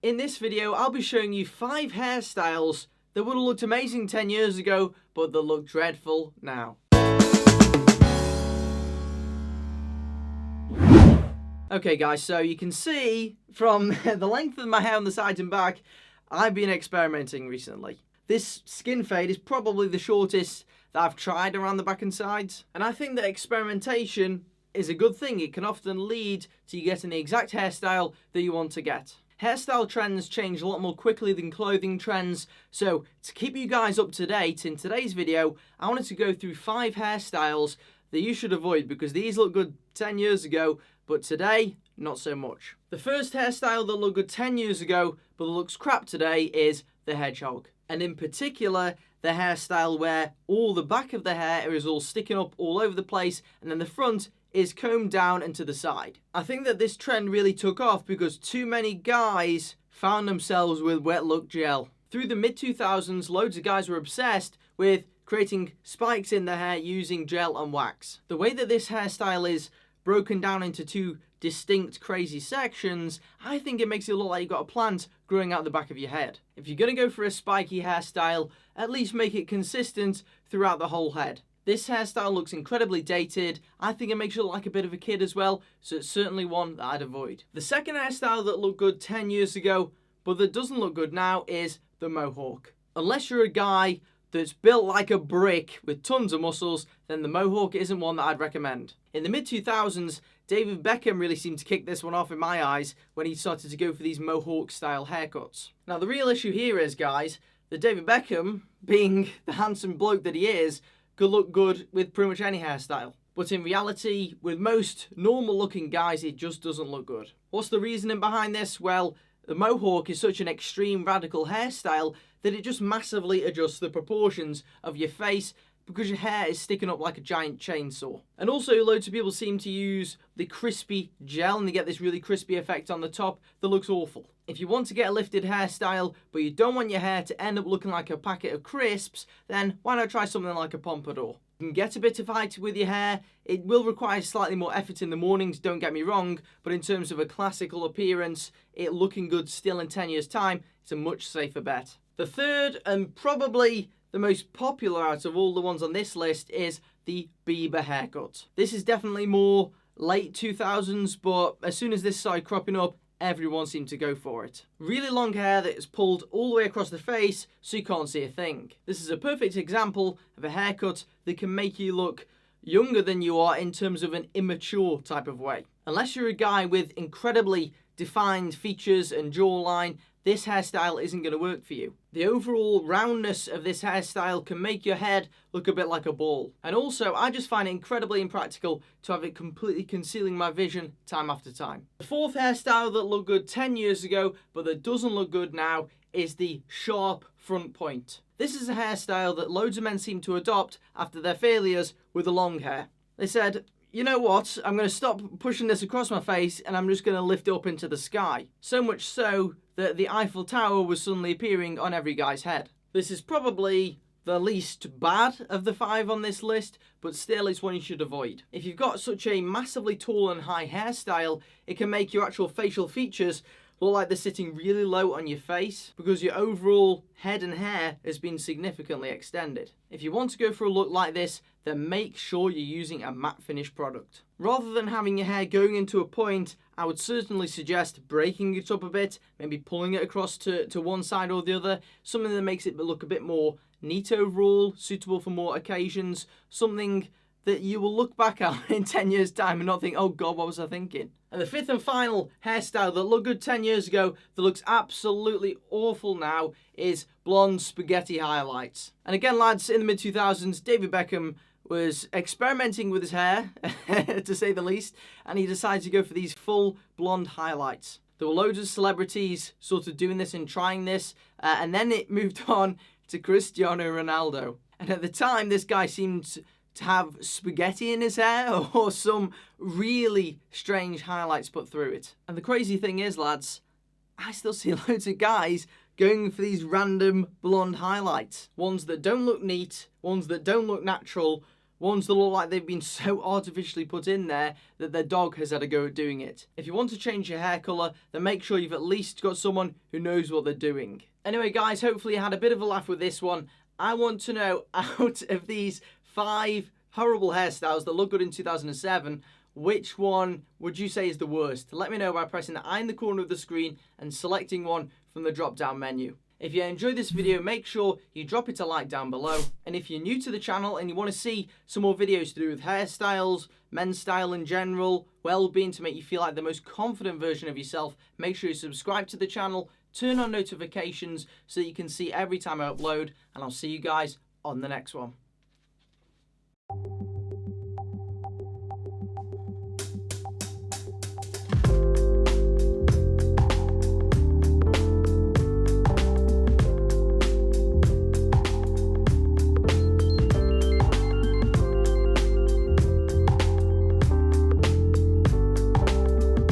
In this video, I'll be showing you 5 hairstyles that would have looked amazing 10 years ago, but that look dreadful now. Okay guys, so you can see from the length of my hair on the sides and back, I've been experimenting recently. This skin fade is probably the shortest that I've tried around the back and sides. And I think that experimentation is a good thing. It can often lead to you getting the exact hairstyle that you want to get. Hairstyle trends change a lot more quickly than clothing trends, so to keep you guys up to date, in today's video, I wanted to go through 5 hairstyles that you should avoid because these look good 10 years ago, but today, not so much. The first hairstyle that looked good 10 years ago, but looks crap today is the hedgehog. And in particular, the hairstyle where all the back of the hair is all sticking up all over the place, and then the front is combed down and to the side. I think that this trend really took off because too many guys found themselves with wet look gel. Through the mid-2000s, loads of guys were obsessed with creating spikes in their hair using gel and wax. The way that this hairstyle is broken down into 2 distinct crazy sections, I think it makes it look like you've got a plant growing out the back of your head. If you're going to go for a spiky hairstyle, at least make it consistent throughout the whole head. This hairstyle looks incredibly dated. I think it makes you look like a bit of a kid as well, so it's certainly one that I'd avoid. The second hairstyle that looked good 10 years ago, but that doesn't look good now, is the Mohawk. Unless you're a guy that's built like a brick with tons of muscles, then the Mohawk isn't one that I'd recommend. In the mid-2000s, David Beckham really seemed to kick this one off in my eyes when he started to go for these Mohawk style haircuts. Now the real issue here is, guys, that David Beckham, being the handsome bloke that he is, could look good with pretty much any hairstyle. But in reality, with most normal looking guys, it just doesn't look good. What's the reasoning behind this? Well, the Mohawk is such an extreme radical hairstyle that it just massively adjusts the proportions of your face because your hair is sticking up like a giant chainsaw. And also loads of people seem to use the crispy gel and they get this really crispy effect on the top that looks awful. If you want to get a lifted hairstyle but you don't want your hair to end up looking like a packet of crisps, then why not try something like a pompadour? You can get a bit of height with your hair. It will require slightly more effort in the mornings, don't get me wrong, but in terms of a classical appearance, it looking good still in 10 years time, it's a much safer bet. The third and probably the most popular out of all the ones on this list is the Bieber haircut. This is definitely more late 2000s, but as soon as this started cropping up, everyone seemed to go for it. Really long hair that is pulled all the way across the face so you can't see a thing. This is a perfect example of a haircut that can make you look younger than you are in terms of an immature type of way. Unless you're a guy with incredibly defined features and jawline, this hairstyle isn't going to work for you. The overall roundness of this hairstyle can make your head look a bit like a ball. And also, I just find it incredibly impractical to have it completely concealing my vision time after time. The fourth hairstyle that looked good 10 years ago, but that doesn't look good now, is the sharp front point. This is a hairstyle that loads of men seem to adopt after their failures with the long hair. They said, you know what, I'm going to stop pushing this across my face and I'm just going to lift it up into the sky. So much so that the Eiffel Tower was suddenly appearing on every guy's head. This is probably the least bad of the 5 on this list, but still it's one you should avoid. If you've got such a massively tall and high hairstyle, it can make your actual facial features look like they're sitting really low on your face because your overall head and hair has been significantly extended. If you want to go for a look like this, then make sure you're using a matte finish product. Rather than having your hair going into a point, I would certainly suggest breaking it up a bit, maybe pulling it across to one side or the other, something that makes it look a bit more neat overall, suitable for more occasions, something that you will look back at in 10 years time and not think, oh God, what was I thinking? And the fifth and final hairstyle that looked good 10 years ago that looks absolutely awful now is blonde spaghetti highlights. And again, lads, in the mid-2000s, David Beckham was experimenting with his hair, to say the least, and he decided to go for these full blonde highlights. There were loads of celebrities sort of doing this and trying this, and then it moved on to Cristiano Ronaldo. And at the time, this guy seemed to have spaghetti in his hair or some really strange highlights put through it. And the crazy thing is, lads, I still see loads of guys going for these random blonde highlights. Ones that don't look neat, ones that don't look natural, Ones that look like they've been so artificially put in there that their dog has had a go at doing it. If you want to change your hair colour, then make sure you've at least got someone who knows what they're doing. Anyway guys, hopefully you had a bit of a laugh with this one. I want to know, out of these 5 horrible hairstyles that look good in 2007, which one would you say is the worst? Let me know by pressing the I in the corner of the screen and selecting one from the drop down menu. If you enjoyed this video, make sure you drop it a like down below. And if you're new to the channel and you want to see some more videos to do with hairstyles, men's style in general, well-being to make you feel like the most confident version of yourself, make sure you subscribe to the channel, turn on notifications so that you can see every time I upload, and I'll see you guys on the next one.